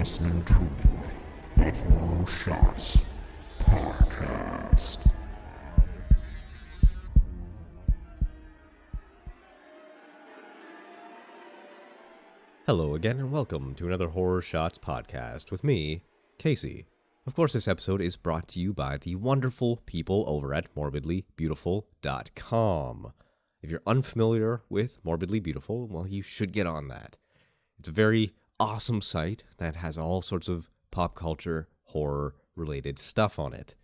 listening to the Horror Shots Podcast. Hello again and welcome to another Horror Shots Podcast with me, Casey. Of course, this episode is brought to you by the wonderful people over at morbidlybeautiful.com. If you're unfamiliar with Morbidly Beautiful, well, you should get on that. It's a very awesome site that has all sorts of pop culture, horror-related stuff on it.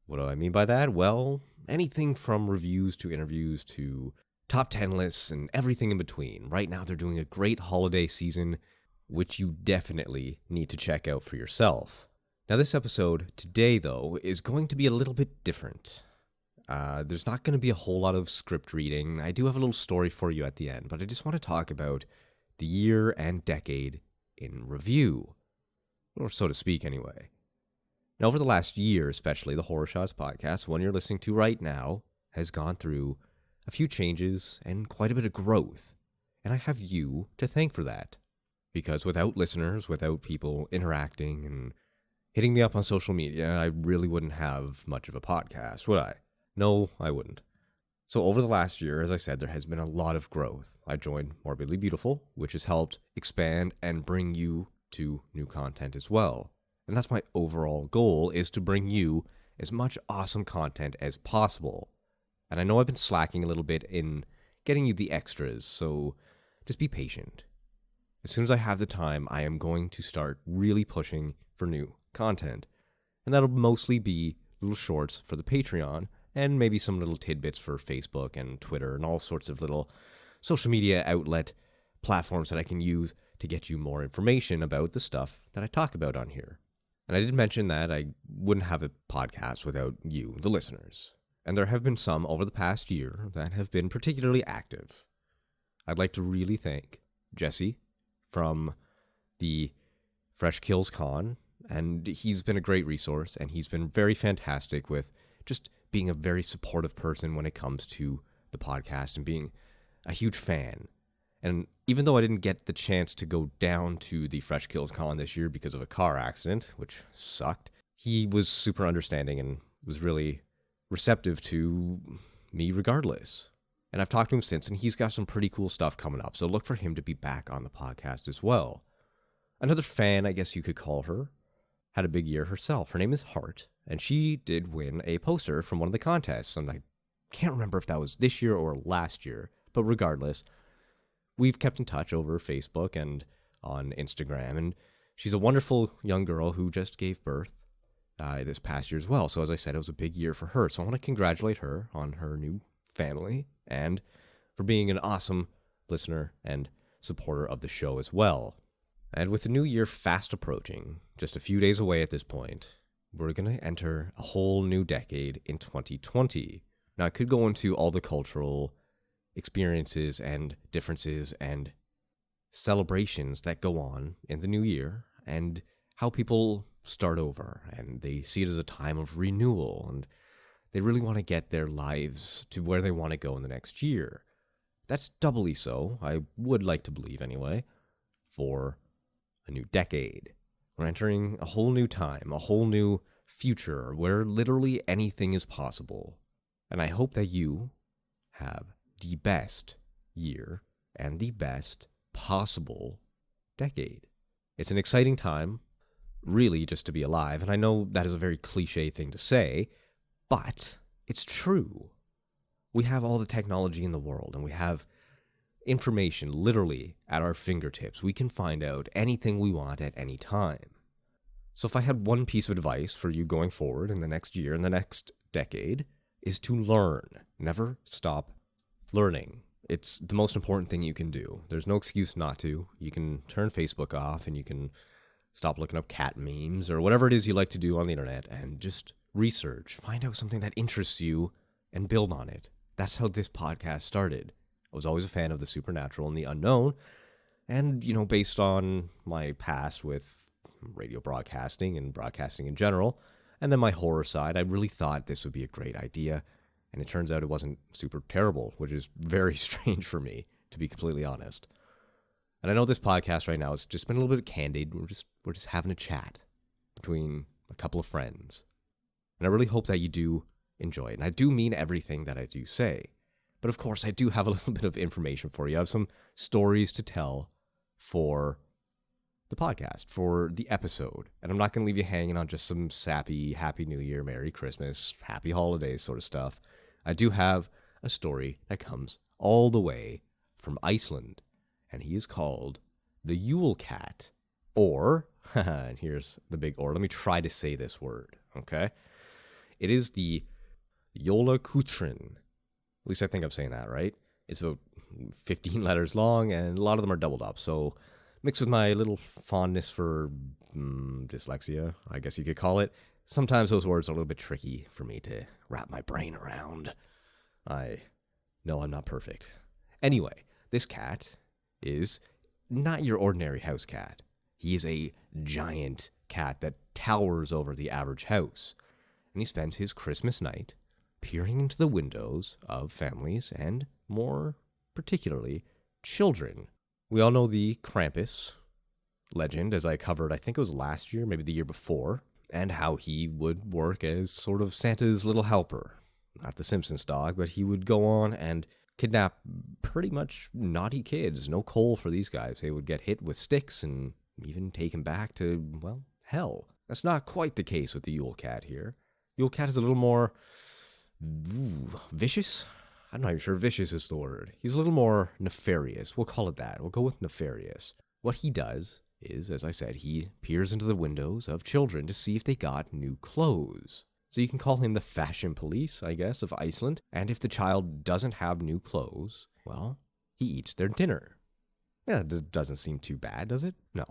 What do I mean by that? Well, anything from reviews to interviews to top 10 lists and everything in between. Right now they're doing a great holiday season, which you definitely need to check out for yourself. Now this episode today, though, is going to be a little bit different. There's not going to be a whole lot of script reading. I do have a little story for you at the end, but I just want to talk about the year and decade in review, or so to speak anyway. Now over the last year, especially, the Horror Shots Podcast, one you're listening to right now, has gone through a few changes and quite a bit of growth, and I have you to thank for that. Because without listeners, without people interacting and hitting me up on social media, I really wouldn't have much of a podcast, would I? No, I wouldn't. So over the last year, as I said, there has been a lot of growth. I joined Morbidly Beautiful, which has helped expand and bring you to new content as well. And that's my overall goal, is to bring you as much awesome content as possible. And I know I've been slacking a little bit in getting you the extras, so just be patient. As soon as I have the time, I am going to start really pushing for new content. And that'll mostly be little shorts for the Patreon, and maybe some little tidbits for Facebook and Twitter and all sorts of little social media outlet platforms that I can use to get you more information about the stuff that I talk about on here. And I did mention that I wouldn't have a podcast without you, the listeners. And there have been some over the past year that have been particularly active. I'd like to really thank Jesse from the Fresh Kills Con, and he's been a great resource, and he's been very fantastic with just being a very supportive person when it comes to the podcast and being a huge fan. And even though I didn't get the chance to go down to the Fresh Kills Con this year because of a car accident, which sucked, he was super understanding and was really receptive to me regardless. And I've talked to him since, and he's got some pretty cool stuff coming up, so look for him to be back on the podcast as well. Another fan, I guess you could call her, had a big year herself. Her name is Hart, and she did win a poster from one of the contests, and I can't remember if that was this year or last year, but regardless, we've kept in touch over Facebook and on Instagram, and she's a wonderful young girl who just gave birth this past year as well. So as I said, it was a big year for her, so I want to congratulate her on her new family and for being an awesome listener and supporter of the show as well. And with the new year fast approaching, just a few days away at this point, we're going to enter a whole new decade in 2020. Now, I could go into all the cultural experiences and differences and celebrations that go on in the new year and how people start over and they see it as a time of renewal and they really want to get their lives to where they want to go in the next year. That's doubly so, I would like to believe anyway, for a new decade. We're entering a whole new time, a whole new future where literally anything is possible. And I hope that you have the best year and the best possible decade. It's an exciting time, really, just to be alive. And I know that is a very cliche thing to say, but it's true. We have all the technology in the world, and we have information literally at our fingertips. We can find out anything we want at any time. So if I had one piece of advice for you going forward in the next year, in the next decade, is to learn. Never stop learning. It's the most important thing you can do. There's no excuse not to. You can turn Facebook off and you can stop looking up cat memes or whatever it is you like to do on the internet and just research. Find out something that interests you and build on it. That's how this podcast started. I was always a fan of the supernatural and the unknown. And, based on my past with radio broadcasting and broadcasting in general, and then my horror side, I really thought this would be a great idea. And it turns out it wasn't super terrible, which is very strange for me, to be completely honest. And I know this podcast right now has just been a little bit candid. We're just having a chat between a couple of friends. And I really hope that you do enjoy it. And I do mean everything that I do say. But of course, I do have a little bit of information for you. I have some stories to tell for the podcast, for the episode. And I'm not going to leave you hanging on just some sappy, Happy New Year, Merry Christmas, Happy Holidays sort of stuff. I do have a story that comes all the way from Iceland. And he is called the Yule Cat. Or, and here's the big or. Let me try to say this word, okay? It is the Jólakötturinn. At least I think I'm saying that right. It's about 15 letters long, and a lot of them are doubled up. So mixed with my little fondness for dyslexia, I guess you could call it, sometimes those words are a little bit tricky for me to wrap my brain around. I know I'm not perfect. Anyway, this cat is not your ordinary house cat. He is a giant cat that towers over the average house. And he spends his Christmas night peering into the windows of families and, more particularly, children. We all know the Krampus legend, as I covered, I think it was last year, maybe the year before, and how he would work as sort of Santa's little helper. Not the Simpsons dog, but he would go on and kidnap pretty much naughty kids. No coal for these guys. They would get hit with sticks and even taken back to, well, hell. That's not quite the case with the Yule Cat here. Yule Cat is a little more vicious? I'm not even sure vicious is the word. He's a little more nefarious. We'll call it that. We'll go with nefarious. What he does is, as I said, he peers into the windows of children to see if they got new clothes. So you can call him the fashion police, I guess, of Iceland. And if the child doesn't have new clothes, well, he eats their dinner. Yeah, that doesn't seem too bad, does it? No.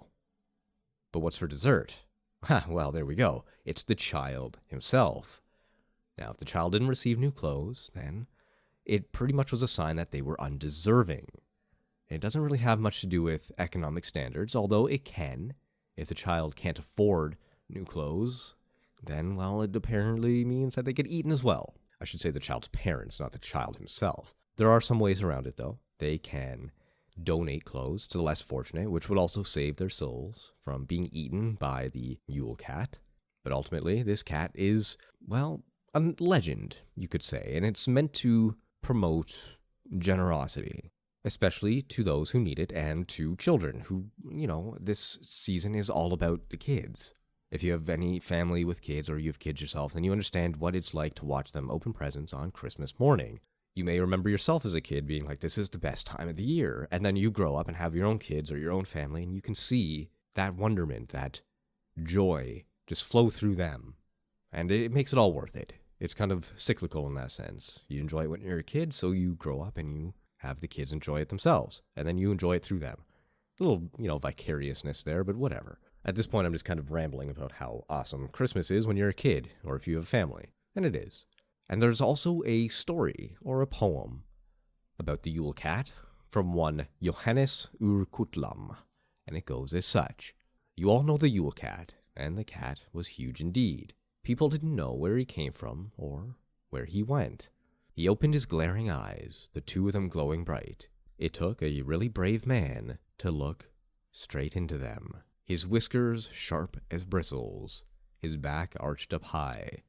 But what's for dessert? Well, there we go. It's the child himself. Now, if the child didn't receive new clothes, then it pretty much was a sign that they were undeserving. It doesn't really have much to do with economic standards, although it can. If the child can't afford new clothes, then, well, it apparently means that they get eaten as well. I should say the child's parents, not the child himself. There are some ways around it, though. They can donate clothes to the less fortunate, which would also save their souls from being eaten by the Yule Cat. But ultimately, this cat is, well, a legend, you could say, and it's meant to promote generosity, especially to those who need it and to children who, this season is all about the kids. If you have any family with kids or you have kids yourself, then you understand what it's like to watch them open presents on Christmas morning. You may remember yourself as a kid being like, this is the best time of the year. And then you grow up and have your own kids or your own family, and you can see that wonderment, that joy just flow through them. And it makes it all worth it. It's kind of cyclical in that sense. You enjoy it when you're a kid, so you grow up and you have the kids enjoy it themselves. And then you enjoy it through them. A little, vicariousness there, but whatever. At this point, I'm just kind of rambling about how awesome Christmas is when you're a kid, or if you have a family. And it is. And there's also a story, or a poem, about the Yule Cat, from one Jóhannes úr Kötlum, and it goes as such. You all know the Yule Cat, and the cat was huge indeed. People didn't know where he came from, or where he went. He opened his glaring eyes, the two of them glowing bright. It took a really brave man to look straight into them. His whiskers sharp as bristles, his back arched up high,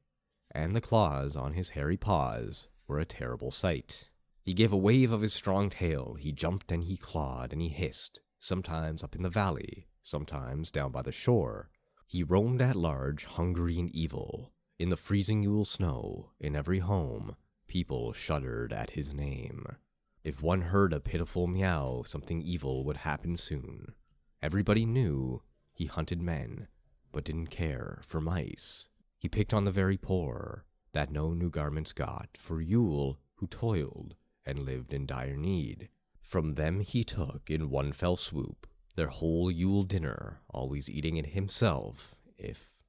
and the claws on his hairy paws were a terrible sight. He gave a wave of his strong tail, he jumped and he clawed and he hissed, sometimes up in the valley, sometimes down by the shore. He roamed at large, hungry and evil. In the freezing Yule snow, in every home, people shuddered at his name. If one heard a pitiful meow, something evil would happen soon. Everybody knew he hunted men, but didn't care for mice. He picked on the very poor, that no new garments got, for Yule, who toiled and lived in dire need. From them he took, in one fell swoop, their whole Yule dinner, always eating it himself, if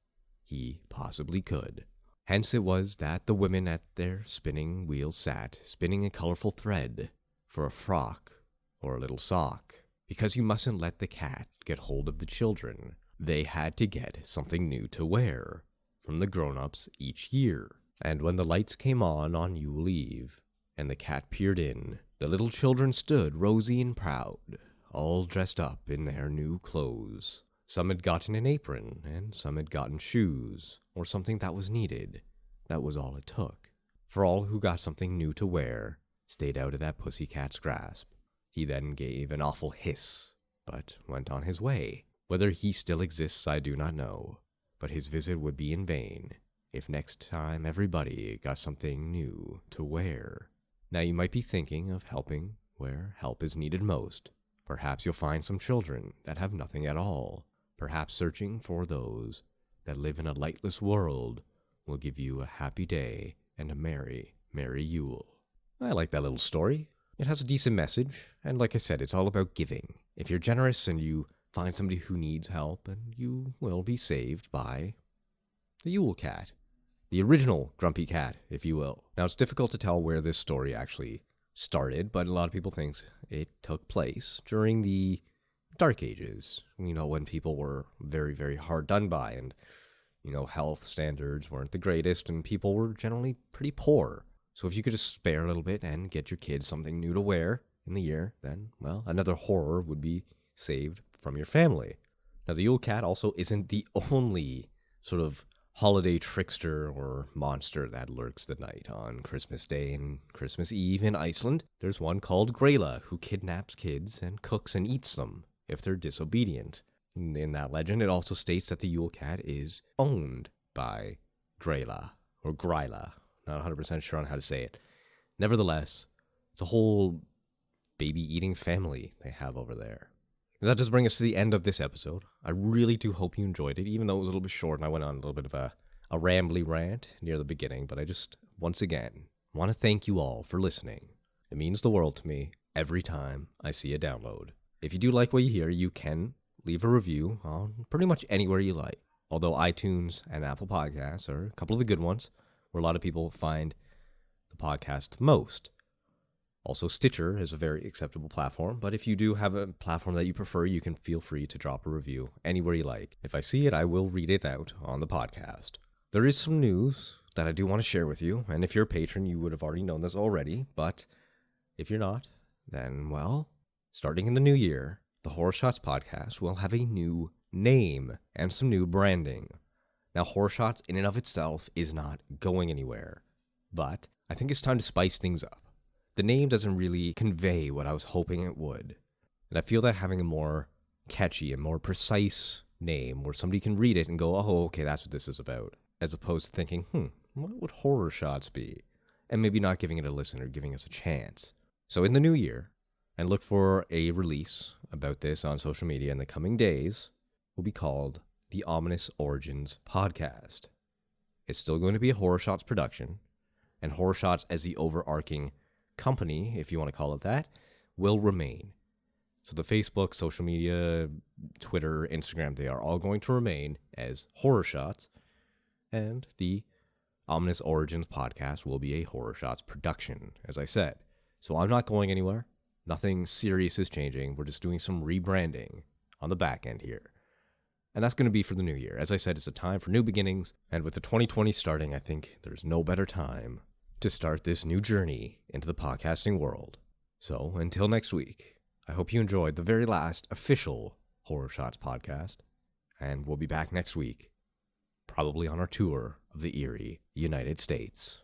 he possibly could. Hence it was that the women at their spinning wheels sat, spinning a colorful thread, for a frock or a little sock. Because you mustn't let the cat get hold of the children. They had to get something new to wear from the grown-ups each year. And when the lights came on Yule Eve, and the cat peered in, the little children stood rosy and proud, all dressed up in their new clothes. Some had gotten an apron, and some had gotten shoes, or something that was needed. That was all it took. For all who got something new to wear stayed out of that pussycat's grasp. He then gave an awful hiss, but went on his way. Whether he still exists, I do not know, but his visit would be in vain if next time everybody got something new to wear. Now you might be thinking of helping where help is needed most. Perhaps you'll find some children that have nothing at all. Perhaps searching for those that live in a lightless world will give you a happy day and a merry, merry Yule. I like that little story. It has a decent message, and like I said, it's all about giving. If you're generous and you find somebody who needs help, and you will be saved by the Yule Cat. The original Grumpy Cat, if you will. Now, it's difficult to tell where this story actually started, but a lot of people think it took place during the Dark Ages, when people were very, very hard done by, and, health standards weren't the greatest, and people were generally pretty poor. So if you could just spare a little bit and get your kids something new to wear in the year, then, well, another horror would be saved from your family. Now, the Yule Cat also isn't the only sort of holiday trickster or monster that lurks the night on Christmas Day and Christmas Eve in Iceland. There's one called Grayla who kidnaps kids and cooks and eats them if they're disobedient. In that legend, it also states that the Yule Cat is owned by Grayla, or Gryla. Not 100% sure on how to say it. Nevertheless, it's a whole baby-eating family they have over there. That does bring us to the end of this episode. I really do hope you enjoyed it, even though it was a little bit short and I went on a little bit of a rambly rant near the beginning. But I just, once again, want to thank you all for listening. It means the world to me every time I see a download. If you do like what you hear, you can leave a review on pretty much anywhere you like. Although iTunes and Apple Podcasts are a couple of the good ones, where a lot of people find the podcast the most. Also, Stitcher is a very acceptable platform, but if you do have a platform that you prefer, you can feel free to drop a review anywhere you like. If I see it, I will read it out on the podcast. There is some news that I do want to share with you, and if you're a patron, you would have already known this already, but if you're not, then, well, starting in the new year, the Horror Shots podcast will have a new name and some new branding. Now, Horror Shots in and of itself is not going anywhere, but I think it's time to spice things up. The name doesn't really convey what I was hoping it would, and I feel that having a more catchy and more precise name where somebody can read it and go, oh, okay, that's what this is about, as opposed to thinking, what would Horror Shots be? And maybe not giving it a listen or giving us a chance. So in the new year, and look for a release about this on social media in the coming days, will be called the Ominous Origins Podcast. It's still going to be a Horror Shots production, and Horror Shots as the overarching company, if you want to call it that, will remain. So the Facebook, social media, Twitter, Instagram, they are all going to remain as Horror Shots, and the Ominous Origins podcast will be a Horror Shots production, as I said. So I'm not going anywhere. Nothing serious is changing. We're just doing some rebranding on the back end here. And that's going to be for the new year. As I said, it's a time for new beginnings, and with the 2020 starting, I think there's no better time to start this new journey into the podcasting world. So, until next week, I hope you enjoyed the very last official Horror Shots podcast, and we'll be back next week, probably on our tour of the eerie United States.